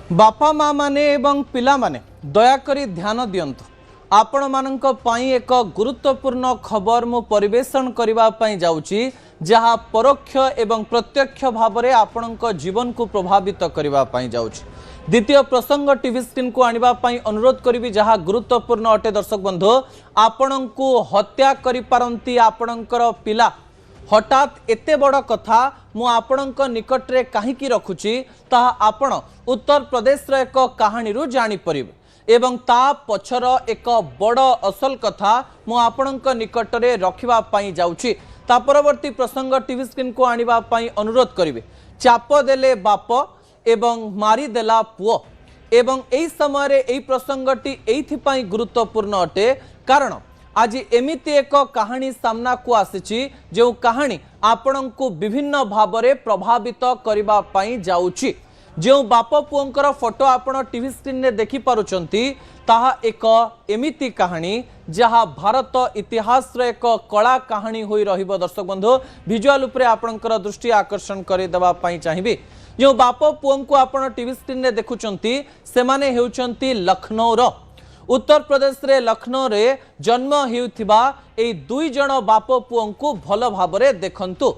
बापा माँ माने एवं पिला माने दयाकरी ध्यान दियंतु आपण मानक पई एक गुरुत्वपूर्ण खबर मु परिवेषण करबा पई जाउची जहा परोक्ष एवं प्रत्यक्ष भाव में आपणक जीवन को प्रभावित करबा पई जाउची। द्वितीय प्रसंग टीवी स्क्रीन को आनिबा पई अनुरोध करिवि जहा गुरुत्वपूर्ण अटे। दर्शक बंधु आपणको हत्या करि पारंती आपणकर पिला हठात एते बड़ कथा मु आपणक निकट रे काहीकि रखुची ताहा आपण उत्तर प्रदेश रो एक कहानी रु जानि परिबे एवं ता पछर एक बड़ असल कथा मु आपणक निकट रे रखिबा पई जाउची। ता परवर्ती प्रसंग टीवी स्क्रीन को आनिबा पई अनुरोध करिवे। चाप देले बाप एवं मारी देला पुओ एवं एई समय रे एई प्रसंगटी एइथि पई गुरुत्वपूर्ण अटे कारण आज एमिति एक कहानी सामना को आसीची जो कहानी आपण को विभिन्न भाव में प्रभावित करबा पई जाउची। जो बाप पुओंकर फोटो आपण टीवी स्क्रीन रे देखि पारुचंती ताहा एक एमिति कहानी जहा भारत इतिहास रे एक कला कहानी होई रहिबो। दर्शक बंधु विजुअल उपरे आपणकर दृष्टि आकर्षण करि देबा पई चाहिबी। जो बाप पुओं को आपण टीवी स्क्रीन रे देखुचंती से माने हेउचंती लखनऊ रो उत्तर प्रदेश रे लखनऊ रे जन्म हेउथिबा ए दुई जण बाप पुओं को भल भाबरे देखंतु।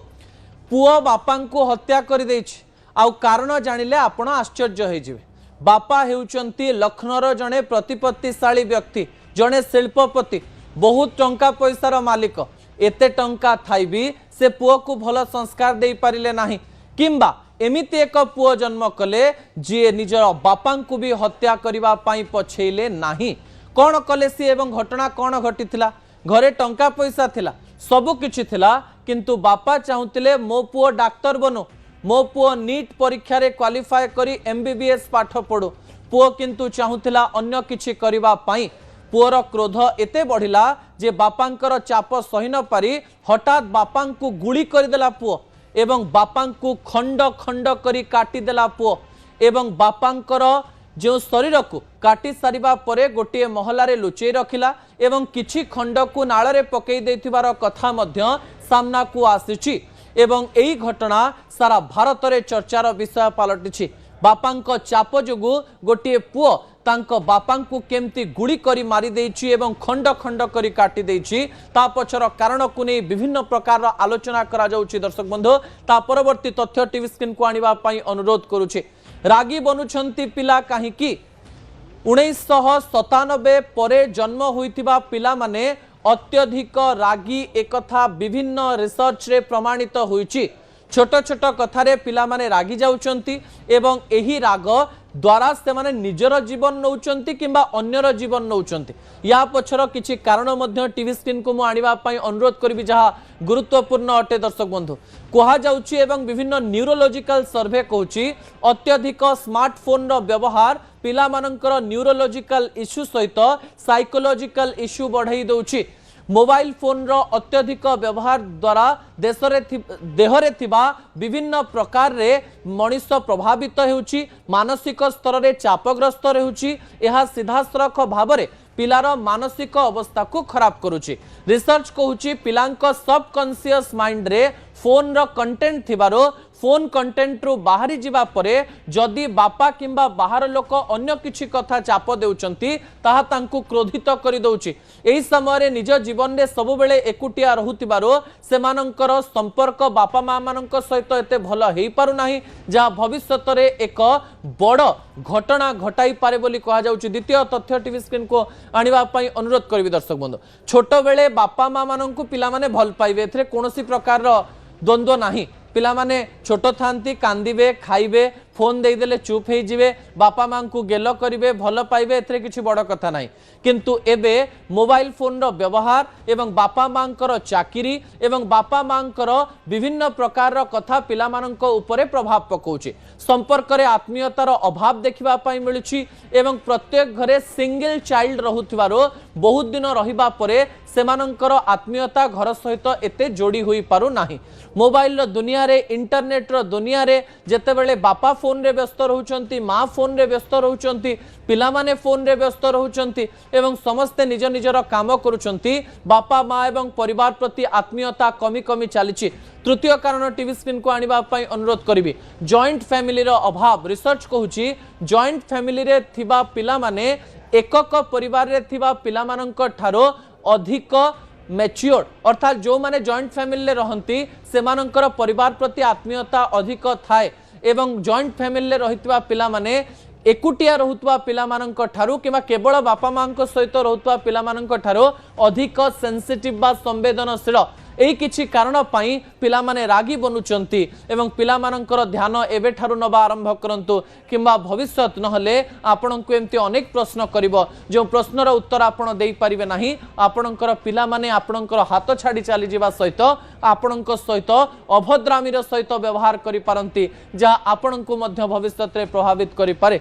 पुओ बापां को हत्या करि दैछि आउ कारण जानिले आपण आश्चर्य होई जिवे। बापा हेउचंती लखनऊ रो जणे प्रतिपत्तिशाली व्यक्ति जणे शिल्पपति बहुत टंका पैसार मालिक। एते टंका थाई भी से पुओ को भल संस्कार दे पारिले नाही किंबा एमिति एक पुओ जन्म कले जी निजर बापा को भी हत्या करबा पई पछेले नाही। कौन कले सी एवं घटना कौन घटिथिला? घरे टंका पैसा थिला सबु किछि थिला किंतु बापा चाहुतिले मो पुओ डाक्टर बनो मो पुओ नीट परीक्षा रे क्वालिफाई करी एमबीबीएस पाठ पढो। पुओ किंतु चाहुतिला अन्य किछि करबा पई। पुओर क्रोध एते बढ़िला जे बापांकर चाप सही न पारी हठात बापां को गुली करदेला पुओ एवं बापां को खंड खंड करी काटी देला पुओ एवं बापांकर जो शरीर को काटी सारिबा परे गोटे महलारे लुचेई रखिला एवं किछि खंड को नाଳରେ पकेई देथिबार कथा मध्य सामना को आसीछि एवं एई घटना सारा भारत रे चर्चार विषय पलटिछि। बापांक चाप जोगु गोटे पुओ तांको बापां को केमती गुड़ी करी मारी देछि एवं खंड खंड करी काटी देछि ता पछर कारण को नै विभिन्न प्रकार आलोचना करा जाउछि। दर्शक बंधु ता परवर्ती तथ्य टीवी स्क्रीन को आनिबा पई अनुरोध करूछि। रागी बनुछंती पिला काहीकि 1997 परे जन्म होइतिबा पिला माने अत्यधिक रागी एकथा विभिन्न रिसर्च रे प्रमाणित होइछि। छोट छोट कथारे पिला माने रागी जाउचंती एवं एही राग द्वारा से माने निजर जीवन नौचंती किंबा अन्यर जीवन नौचंती। या पछर किछि कारण मध्य टीवी स्क्रीन को मु आनिबा पई अनुरोध करबी जहा गुरुत्वपूर्ण अटे। दर्शक बंधु कहा जाउछि एवं विभिन्न न्यूरोलॉजिकल सर्वे कहूछि अत्यधिक स्मार्टफोन रो व्यवहार पिला मानकर न्यूरोलॉजिकल इश्यू सहित साइकोलॉजिकल इश्यू बढ़ाई दउछि। मोबाइल फोन रो अत्यधिक व्यवहार द्वारा देहरे थिबा विभिन्न प्रकार रे मनुष्य प्रभावित हेउछि मानसिक स्तर रे चापग्रस्त रहउछि। एहा सीधासरख भाव रे पिलार मानसिक अवस्था को खराब करूछि। रिसर्च कहूछि पिलांक सबकॉन्शियस माइंड रे फोन रो कंटेंट थिबारो फोन कंटेंट रु बाहरी जिबा परे जदि बापा किंबा बाहर लोक अन्य किछि कथा चाप देउचंती ताहा तांकु क्रोधित करि दउछि। एही समय रे निज जीवन रे सब बेले एकुटिया रहुतिबारो सेमानंकर संपर्क बापा मां मानक सहित एते भल हेई पारु नाही जा भविष्यत रे एक बड़ घटना घटाई पारे बोली कहा जाउछि। द्वितीय तथ्य टीवी स्क्रीन को आनिबा पई अनुरोध करबी। दर्शक बंधु छोट बेले बापा मां मानकु पिला माने भल पाइबे एथरे कोनोसी प्रकार रो द्वंद्व नाही। पिला माने छोट थांती कांदिबे खाइबे फोन दे देले चुप हो जिवे बापा मां को गेल करिवे भल पाइबे एथरे किछि बड़ कथा नाही किंतु एबे मोबाइल फोन रो व्यवहार एवं बापा मांकर चाकिरी एवं बापा मांकर विभिन्न प्रकार रो कथा पिला मानक उपरे प्रभाव पकाउछि। संपर्क रे आत्मीयतार अभाव देखिबा पई मिलुछि एवं प्रत्येक घरे सिंगल चाइल्ड रहुथिबारो बहुत दिन रहिबा परे सेमानंकर आत्मीयता घर सहित एते जोड़ी होई पारु नाही। मोबाइल रो दुनिया रे इंटरनेट रो दुनिया रे जेतेबेले बापा फोन रे व्यस्त रहउचंती माँ फोन रे व्यस्त रहउचंती पिला माने फोन रे व्यस्त रहउचंती एवं समस्ते निज निजर काम करूचंती बापा माँ एवं परिवार प्रति आत्मीयता कमी कमी चली तृतीय कारण टीवी स्क्रीन को आनिबा पई अनुरोध करिवि जॉइंट फैमिली रो अभाव रिसर्च कहूची जॉइंट फैमिली रे थिबा पिला माने एकक परिवार रे थिबा पिला मानक ठारो अधिक मैच्योर अर्थात जो माने जॉइंट फैमिली रहंती से मानकर परिवार प्रति आत्मीयता अधिक थाए एवं जॉइंट फैमिली रहितबा पिला माने एकुटिया रहुतबा पिला मानक ठारू किबा केवल बापा मां सहित रहुतबा पिला मानक ठारू अधिक सेंसिटिव बा संवेदनशील एही किछि कारण पाई पिला माने रागी बनुचंती एवं पिला मानकर ध्यान एबे ठारू नबा आरंभ करंतु किंबा भविष्यत नहले आपनकु एमती अनेक प्रश्न करिवो जो प्रश्नर उत्तर आपण देई परिबे नाही आपनकर पिला माने आपनकर हाथ छाडी चली जिबा सहित आपनक सहित अभद्रामीर सहित व्यवहार करि पारंती जा आपनकु मध्य भविष्यत रे प्रभावित करि पारे।